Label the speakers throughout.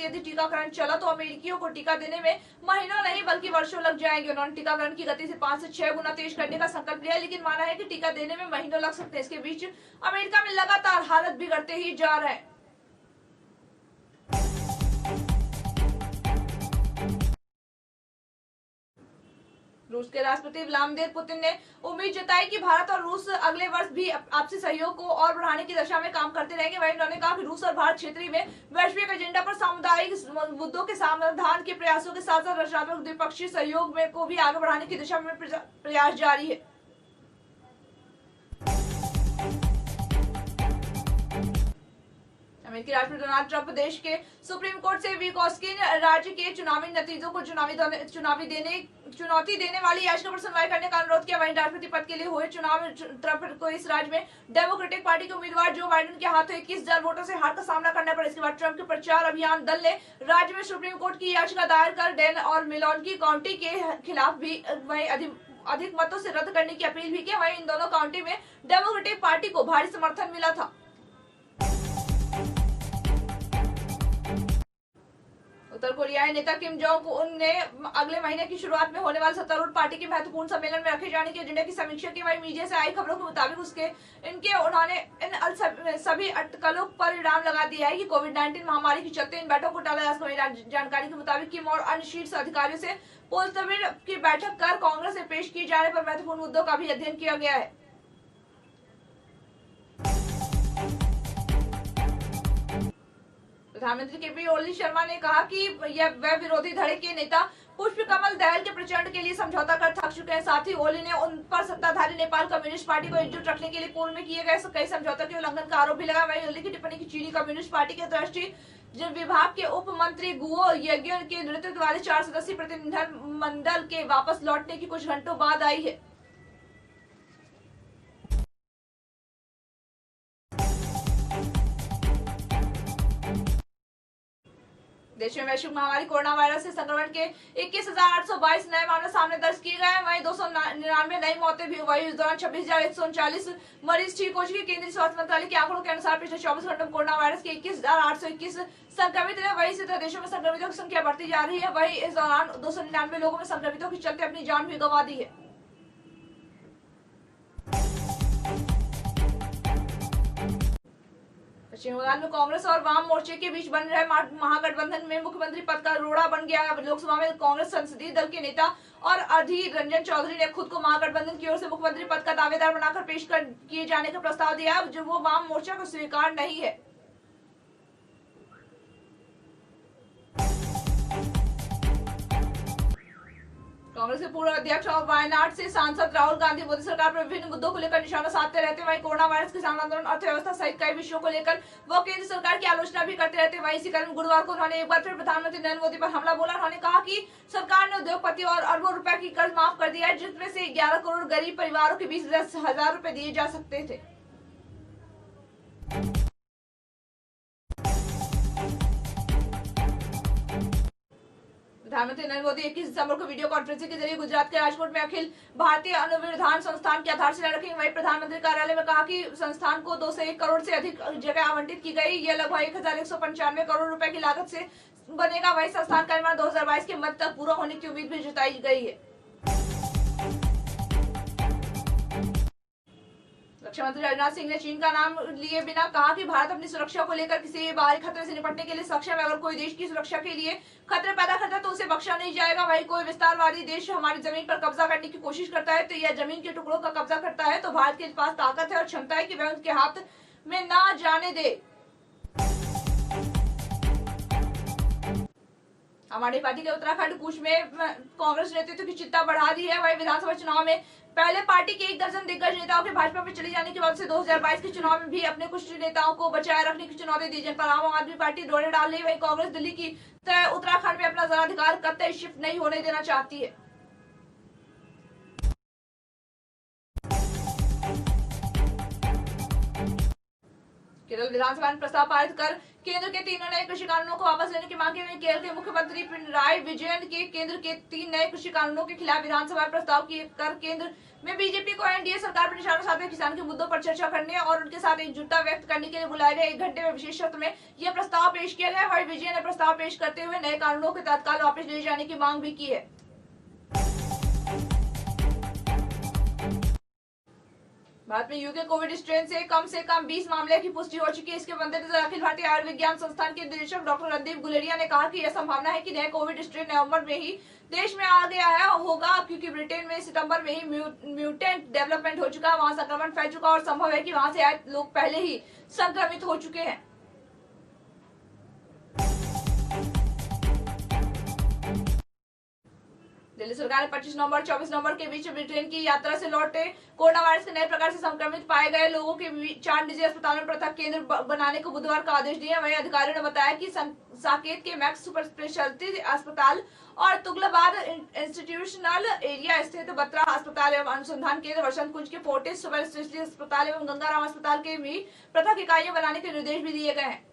Speaker 1: से यदि टीकाकरण चला तो अमेरिकियों को टीका देने में महीनों नहीं बल्कि वर्षों लग जाएंगे। उन्होंने टीकाकरण की गति से 5 से 6 गुना तेज करने का संकल्प लिया, लेकिन माना है कि टीका देने में महीनों लग सकते हैं। इसके बीच अमेरिका में लगातार हालत बिगड़ते ही जा रहे हैं। रूस के राष्ट्रपति व्लादिमीर पुतिन ने उम्मीद जताई कि भारत और रूस अगले वर्ष भी आपसी सहयोग को और बढ़ाने की दिशा में काम करते रहेंगे। वहीं उन्होंने कहा कि रूस और भारत क्षेत्रीय में वैश्विक एजेंडा पर सामुदायिक मुद्दों के समाधान के प्रयासों के साथ साथ रचनात्मक द्विपक्षीय सहयोग में को भी आगे बढ़ाने की दिशा में प्रयास जारी है। अमेरिकी राष्ट्रपति डोनाल्ड ट्रंप देश के सुप्रीम कोर्ट से विस्कॉन्सिन राज्य के चुनावी नतीजों को चुनौती देने वाली याचिका पर सुनवाई करने का अनुरोध किया। वहीं राष्ट्रपति पद के लिए हुए चुनाव में ट्रंप को इस राज्य में डेमोक्रेटिक पार्टी के उम्मीदवार जो बाइडेन के हाथों 21,000 वोटों से हार का सामना करना पड़ा। इसके बाद ट्रंप के प्रचार अभियान दल ने राज्य में सुप्रीम कोर्ट की याचिका दायर कर डेन और मिलोनकी काउंटी के खिलाफ भी वही अधिक मतों से रद्द करने की अपील भी की। वहीं इन दोनों काउंटी में डेमोक्रेटिक पार्टी को भारी समर्थन मिला था। उत्तर कोरियाई नेता किम जोंग उन ने अगले महीने की शुरुआत में होने वाले सत्तारूढ़ पार्टी के महत्वपूर्ण सम्मेलन में रखे जाने के एजेंडा की समीक्षा की। वही मीडिया से आई खबरों के मुताबिक उन्होंने इन सभी अटकलों पर विराम लगा दिया है कि कोविड-19 महामारी के चलते इन बैठकों को टाला जा सके। जानकारी के मुताबिक किम और अन्य शीर्ष अधिकारियों से पोलतवीर की बैठक कर कांग्रेस से पेश किए जाने पर महत्वपूर्ण मुद्दों का भी अध्ययन किया गया है। प्रधानमंत्री केपी ओली शर्मा ने कहा कि वह विरोधी धड़े के नेता पुष्पकमल दहल के प्रचंड के लिए समझौता कर थक चुके हैं। साथ ही ओली ने उन पर सत्ताधारी नेपाल कम्युनिस्ट पार्टी को एकजुट रखने के लिए पूर्व में किए गए कई समझौतों के उल्लंघन का आरोप भी लगा। वहीं ओली की टिप्पणी की चीनी कम्युनिस्ट पार्टी के दृष्टि विभाग के उप मंत्री गुओ यज्ञ के नेतृत्व वाले 4 सदस्यीय प्रतिनिधिमंडल के वापस लौटने की कुछ घंटों बाद आई है। देश में वैश्विक महामारी कोरोना वायरस से संक्रमण के 21,822 नए मामले सामने दर्ज किए गए हैं। वहीं 299 नई मौतें भी हुई। इस दौरान 26,139 मरीज ठीक हो चुके। केंद्रीय स्वास्थ्य मंत्रालय के आंकड़ों के अनुसार पिछले 24 घंटों में कोरोना वायरस के 21,821 संक्रमित हैं। वहीं से देशों में संक्रमितों की संख्या बढ़ती जा रही है। वहीं इस दौरान 299 लोगों ने संक्रमितों के चलते अपनी जान भी गंवा दी है। पश्चिम बंगाल में कांग्रेस और वाम मोर्चे के बीच बन रहे महागठबंधन में मुख्यमंत्री पद का रोड़ा बन गया है। लोकसभा में कांग्रेस संसदीय दल के नेता और अधीर रंजन चौधरी ने खुद को महागठबंधन की ओर से मुख्यमंत्री पद का दावेदार बनाकर पेश किए जाने का प्रस्ताव दिया है, जो वो वाम मोर्चा को स्वीकार नहीं है। कांग्रेस के पूर्व अध्यक्ष और वायनाड से सांसद राहुल गांधी मोदी सरकार पर विभिन्न मुद्दों को लेकर निशाना साधते रहते हैं। वहीं कोरोना वायरस किसान आंदोलन, अर्थव्यवस्था सहित कई विषयों को लेकर वो केंद्र सरकार की आलोचना भी करते रहते हैं। वहीं इसी क्रम गुरुवार को उन्होंने एक बार फिर प्रधानमंत्री नरेंद्र मोदी पर हमला बोला। उन्होंने कहा कि सरकार ने उद्योगपति और अरबों रुपए की कर्ज माफ कर दिया है, जिसमें से 11 करोड़ गरीब परिवारों के 20,000 रुपए दिए जा सकते थे। प्रधानमंत्री नरेंद्र मोदी 21 दिसंबर को वीडियो कॉन्फ्रेंसिंग के जरिए गुजरात के राजकोट में अखिल भारतीय अनुविधान संस्थान की आधारशिला रखेंगे। वहीं प्रधानमंत्री कार्यालय में कहा कि संस्थान को 2 से 1 करोड़ से अधिक जगह आवंटित की गई। यह लगभग 1,195 करोड़ रुपए की लागत से बनेगा। वहीं संस्थान का निर्माण 2022 के मध्य तक पूरा होने की उम्मीद भी जताई गई है। रक्षा मंत्री राजनाथ सिंह ने चीन का नाम लिए बिना कहा कि भारत अपनी सुरक्षा को लेकर किसी बाहरी खतरे से निपटने के लिए सक्षम है। अगर कोई देश की सुरक्षा के लिए खतरे पैदा करता है तो उसे बख्शा नहीं जाएगा। वहीं कोई विस्तारवादी देश हमारी जमीन पर कब्जा करने की कोशिश करता है तो यह जमीन के टुकड़ों का कब्जा करता है तो भारत के पास ताकत है और क्षमता है कि वह उनके हाथ में ना जाने दे। आम आदमी पार्टी के उत्तराखंड कूच में कांग्रेस नेतृत्व की चिंता बढ़ा दी है। वहीं विधानसभा चुनाव में पहले पार्टी के 1 दर्जन दिग्गज नेताओं के भाजपा में चले जाने के बाद से 2022 के चुनाव में भी अपने कुछ नेताओं को बचाए रखने की चुनौती दी, जिन पर आम आदमी पार्टी डोरे डाल रही है। वहीं कांग्रेस दिल्ली की तरह उत्तराखंड में अपना जनाधिकार कतई शिफ्ट नहीं होने देना चाहती है। केरल विधानसभा ने प्रस्ताव पारित कर केंद्र के 3 नए कृषि कानूनों को वापस लेने की मांग की। केरल के मुख्यमंत्री पिनराई विजयन के केंद्र के 3 नए कृषि कानूनों के खिलाफ विधानसभा में प्रस्ताव कर केंद्र में बीजेपी को एनडीए सरकार पर निशाना साधे किसान के मुद्दों पर चर्चा करने और उनके साथ एकजुटता व्यक्त करने के लिए बुलाए गए 1 घंटे में विशेष सत्र में यह प्रस्ताव पेश किया गया। वहीं विजय ने प्रस्ताव पेश करते हुए नए कानूनों के तत्काल वापस ले जाने की मांग भी की है। भारत में यूके कोविड स्ट्रेन से कम 20 मामले की पुष्टि हो चुकी है। इसके मद्देनजर अखिल भारतीय आयुर्विज्ञान संस्थान के निदेशक डॉक्टर रणदीप गुलेरिया ने कहा कि यह संभावना है कि नए कोविड स्ट्रेन नवंबर में ही देश में आ गया होगा, क्योंकि ब्रिटेन में सितंबर में ही म्यूटेंट डेवलपमेंट हो चुका है, वहां संक्रमण फैल चुका और संभव है कि वहां से आए लोग पहले ही संक्रमित हो चुके हैं। दिल्ली सरकार ने 25 नवंबर और 24 नवंबर के बीच ब्रिटेन की यात्रा से लौटे कोरोना वायरस के नए प्रकार से संक्रमित पाए गए लोगों के 4 निजी अस्पतालों में पृथक केंद्र बनाने को बुधवार को आदेश दिए। वहीं अधिकारियों ने बताया कि साकेत के मैक्स सुपर स्पेशलिटी अस्पताल और तुगलकाबाद इंस्टीट्यूशनल एरिया स्थित बत्रा अस्पताल एवं अनुसंधान केंद्र, वसंत कुंज के फोर्टिस सुपर स्पेशलिटी अस्पताल एवं गंगाराम अस्पताल के भी पृथक इकाइयां बनाने के निर्देश भी दिए गए हैं।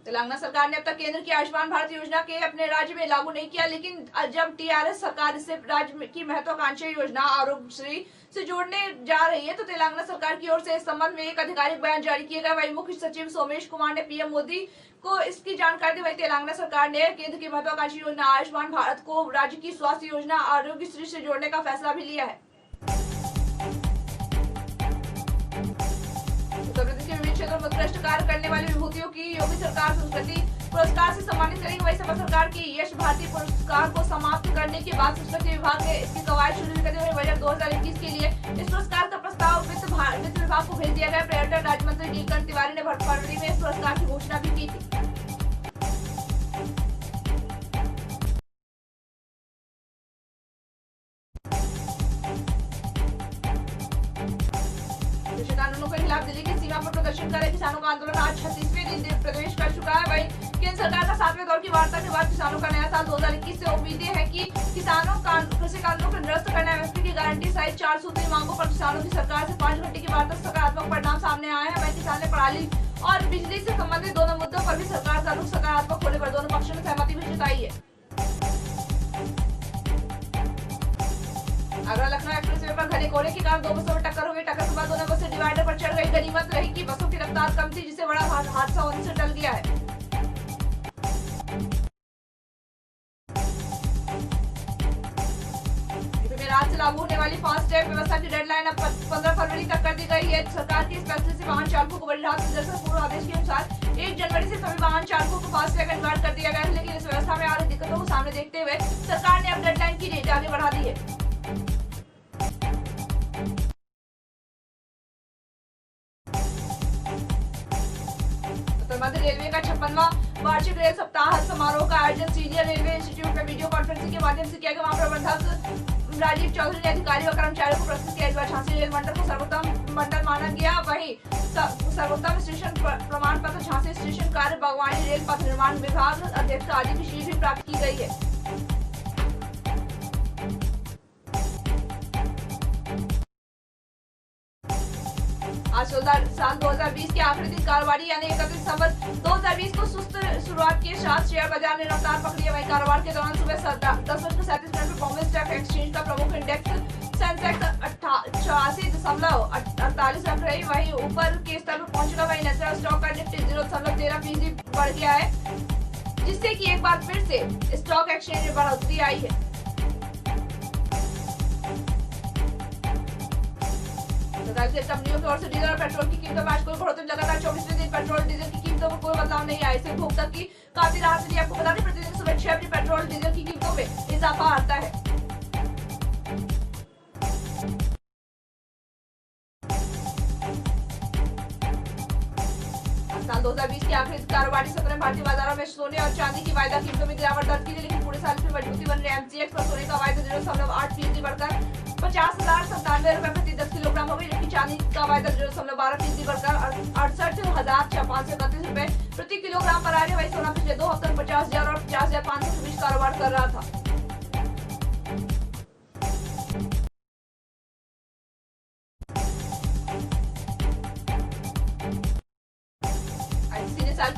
Speaker 1: तेलंगाना सरकार ने अब तक केंद्र की आयुष्मान भारत योजना के अपने राज्य में लागू नहीं किया, लेकिन जब टीआरएस सरकार इसे राज्य की महत्वाकांक्षी योजना आरोग्यश्री से जोड़ने जा रही है तो तेलंगाना सरकार की ओर से इस संबंध में एक आधिकारिक बयान जारी किया गया। वही मुख्य सचिव सोमेश कुमार ने पीएम मोदी को इसकी जानकारी दी। वही तेलंगाना सरकार ने केंद्र की महत्वाकांक्षी योजना आयुष्मान भारत को राज्य की स्वास्थ्य योजना आरोग्यश्री से जोड़ने का फैसला भी लिया है। उत्तर प्रदेश के विभिन्न क्षेत्रों में उत्कृष्ट कार्य करने वाली विभूतियों की योगी सरकार संस्कृति पुरस्कार से सम्मानित करेगी। वही सपा सरकार की यश भारती पुरस्कार को समाप्त करने के बाद संस्कृति विभाग ने इसकी कवायद शुरू कर दी। वही बजट 2021 के लिए इस पुरस्कार का प्रस्ताव वित्त विभाग को भेज दिया गया। पर्यटन राज्य मंत्री नीलकंठ तिवारी ने फरवरी में इस पुरस्कार की घोषणा भी की थी। कृषि कानूनों के खिलाफ दिल्ली की सीमा पर प्रदर्शन कर रहे किसानों का आंदोलन आज 36वें दिन प्रवेश कर चुका है। वही केंद्र सरकार का 7वें दौर की वार्ता के बाद किसानों का नया साल 2021 से उम्मीदें हैं कि किसानों कृषि कानूनों को निरस्त करना, एमएसपी की गारंटी सहित 4 सूत्री मांगों पर किसानों की सरकार से 5 घंटे की वार्ता सकारात्मक परिणाम सामने आए हैं। वही किसान ने पराली और बिजली से संबंधित दोनों मुद्दों पर भी सरकार का रुख सकारात्मक होने पर दोनों पक्षों ने सहमति भी जताई है। आगरा लखनऊ एक्सप्रेसवे पर घने कोहरे के कारण 2 बसों में टक्कर हो गई। टक्कर के बाद दोनों बसें डिवाइडर पर चढ़ गई। गनीमत रही कि बसों की रफ्तार कम थी, जिससे बड़ा हादसा होने से टल गया है। यूपी में रात से लागू होने वाली फास्ट टैग व्यवस्था की डेडलाइन अब 15 फरवरी तक कर दी गई है। सरकार के इस फैसले से वाहन चालकों को बड़ी राहत मिली। दरअसल पूर्व आदेश के अनुसार 1 जनवरी से सभी वाहन चालकों को फास्ट टैग अनिवार्य कर दिया गया है, लेकिन इस व्यवस्था में आ रही दिक्कतों को सामने देखते हुए सरकार ने अब डेडलाइन की डेट आगे बढ़ा दी है। मध्य रेलवे का 56वां वार्षिक रेल सप्ताह समारोह का आयोजन सीनियर रेलवे इंस्टीट्यूट में वीडियो कॉन्फ्रेंसिंग के माध्यम से किया गया। वहां प्रबंधक राजीव चौधरी ने अधिकारियों और कर्मचारियों को प्रस्तुत किया। इस बार झांसी रेल मंडल को सर्वोत्तम मंडल माना गया। वहीं सर्वोत्तम स्टेशन प्रमाण पत्र झांसी स्टेशन कार्य बागवानी रेल पथ निर्माण विभाग अध्यक्ष आदि की शील्ड भी प्राप्त की गई है। आज साल 2020 के आखिरी दिन कारोबारी यानी 31 दिसंबर 2020 को सुस्त शुरुआत के साथ शेयर बाजार ने रफ्तार पकड़ी है। वहीं कारोबार के दौरान सुबह 10:37 पर बॉम्बे स्टॉक एक्सचेंज का प्रमुख इंडेक्स सेंसेक्स 88.48 रख रही, वहीं ऊपर के स्तर पर पहुंचेगा। वहीं नेशनल स्टॉक का निफ्टी 0.13% बढ़ गया है, जिससे कि एक बार फिर से स्टॉक एक्सचेंज में बढ़ोतरी आई है। कंपनियों की ओर से डीजल और पेट्रोल की कीमतों में आज कोई बढ़ोतरी लगातार 24वें दिन पेट्रोल डीजल की कीमतों में कोई बदलाव नहीं आया। इससे उपभोक्ता की काफी राहत मिली। आपको बता दें प्रतिदिन सुबह 6 बजे पेट्रोल डीजल की कीमतों में इजाफा आता है। साल 2020 के आखिरी कारोबारी सत्र में भारतीय बाजारों में सोने और चांदी की वायदा कीमतों में गिरावट दर्ज की, लेकिन पूरे साल में मजबूती बन रही। एमसीएक्स पर सोने का वायदा 0.8% बढ़कर 50,097 रुपए प्रति 10 किलोग्राम हो गई, जबकि चांदी का वायदा 0.12% बढ़कर 68,531 रुपए प्रति किलोग्राम पर आ गया। वही सोना पिछले 2 हफ्तों में 50,000 और 50,500 के बीच कारोबार कर रहा था।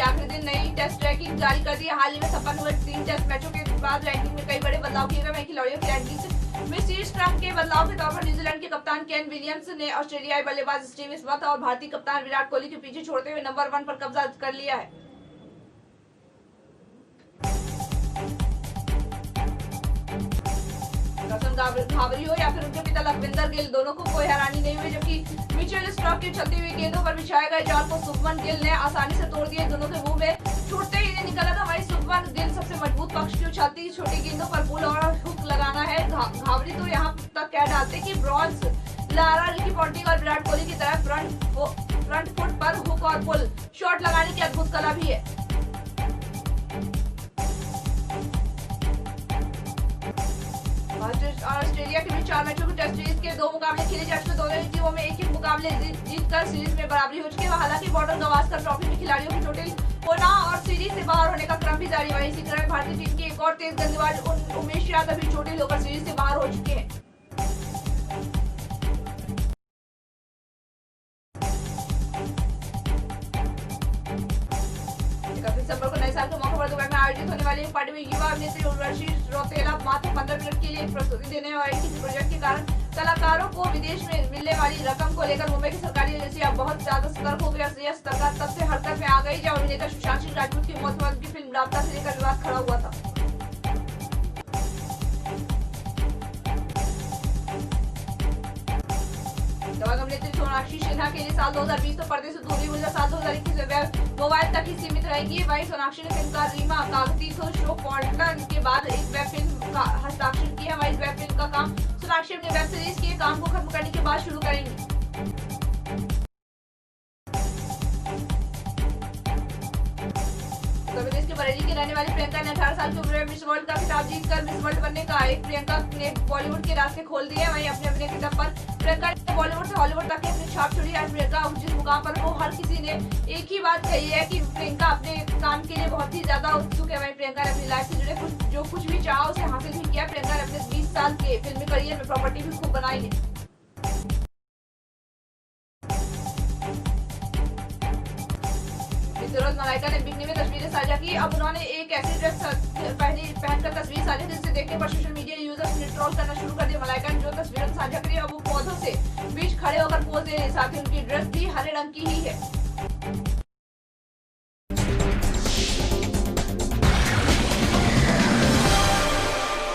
Speaker 1: के आखिरी दिन नई टेस्ट रैंकिंग जारी कर दी। हाल ही में संपन्न हुए 3 टेस्ट मैचों के बाद रैंकिंग में कई बड़े बदलाव किए गए। वहीं खिलाड़ियों की रैंकिंग में शीर्ष क्रम के बदलाव के तौर पर न्यूजीलैंड के कप्तान केन विलियम्स ने ऑस्ट्रेलियाई बल्लेबाज स्टीव स्मिथ और भारतीय कप्तान विराट कोहली के पीछे छोड़ते हुए नंबर 1 पर कब्जा कर लिया है। घावरी हो या फिर उनके पिता लखविंदर गिल, दोनों को कोई हैरानी नहीं हुई, जबकि मिचेल स्टार्क के चलती हुई गेंदों पर बिछाए गए जाल को शुभमन गिल ने आसानी से तोड़ दिया। दोनों के मुंह में छूटते ही निकला था। वहीं शुभमन गिल सबसे मजबूत पक्ष की उछलती छोटी गेंदों पर पुल और हुक लगाना है। घावरी तो यहाँ तक कह डालते कि ब्रॉन्ज लारा रिकी पॉन्टिंग और विराट कोहली की तरह फ्रंट फुट पर हुक और पुल शॉट लगाने की अद्भुत कला भी है। ऑस्ट्रेलिया के बीच 4 मैचों की टेस्ट सीरीज के 2 मुकाबले खेले जा चुके। दोनों टीमों में एक मुकाबले जीतकर सीरीज में बराबरी हो चुकी है। हालांकि बॉर्डर गावस्कर ट्रॉफी में खिलाड़ियों की चोटिल होना और सीरीज से बाहर होने का क्रम भी जारी है। इसी क्रम में भारतीय टीम के एक और तेज गेंदबाज उमेश यादव भी चोटिल होकर सीरीज से बाहर हो चुके हैं। दिसंबर को नए साल के मौके पर दुबई में आयोजित होने वाली एक पार्टी में युवा अभिनेत्री उर्वशी रौतेला मात्र 15 मिनट के लिए प्रस्तुति देने वाली किसी प्रोजेक्ट के कारण कलाकारों को विदेश में मिलने वाली रकम को लेकर मुंबई की सरकारी एजेंसी अब बहुत ज्यादा सतर्क हो गई। यह सतर्कता तब से हरकत में आ गई जब अभिनेता सुशांत सिंह राजपूत की मौत के बाद उनकी फिल्म राबता से लेकर विवाद खड़ा हुआ था। अभिनेत्री सोनाक्षी सिन्हा के लिए साल 2020 तो पर्दे से दूरी हुई, साल 2021 में मोबाइल तक ही सीमित रहेगी। वहीं सोनाक्षी ने फिल्मकार रीमा कागती को शो पॉन्टन के बाद एक वेब फिल्म का हस्ताक्षर किया है। वहीं इस वेब फिल्म का काम सोनाक्षी अपने वेब सीरीज के काम को खत्म करने के बाद शुरू करेंगी। उत्तर प्रदेश के बरेली की रहने वाली प्रियंका ने 18 साल की उम्र में मिस वर्ल्ड का खिताब जीतकर मिस वर्ल्ड बनने का एक प्रियंका ने बॉलीवुड के रास्ते खोल दिए। वहीं अपने अभिनय के दम पर प्रियंका ने बॉलीवुड से हॉलीवुड तक अपनी छाप छोड़ी। आज प्रियंका जिस मुकाम पर हो, हर किसी ने एक ही बात कही है कि प्रियंका अपने काम के लिए बहुत ही ज्यादा उत्सुक है। वहीं प्रियंका ने अपनी लाइफ से जुड़े जो कुछ भी चाहा उसे हासिल भी किया। प्रियंका ने अपने 20 साल के फिल्मी करियर में प्रॉपर्टी भी खूब बनाई है। मलाइका ने बिकनी में तस्वीरें साझा की। अब उन्होंने एक ऐसी ड्रेस पहनकर तस्वीर साझा की जिसे देखने पर सोशल मीडिया यूजर्स ने ट्रोल करना शुरू कर दिया। मलाइका ने जो तस्वीरें साझा करी अब वो पौधों से बीच खड़े होकर पोज दे रही, साथ ही उनकी ड्रेस भी हरे रंग की ही है।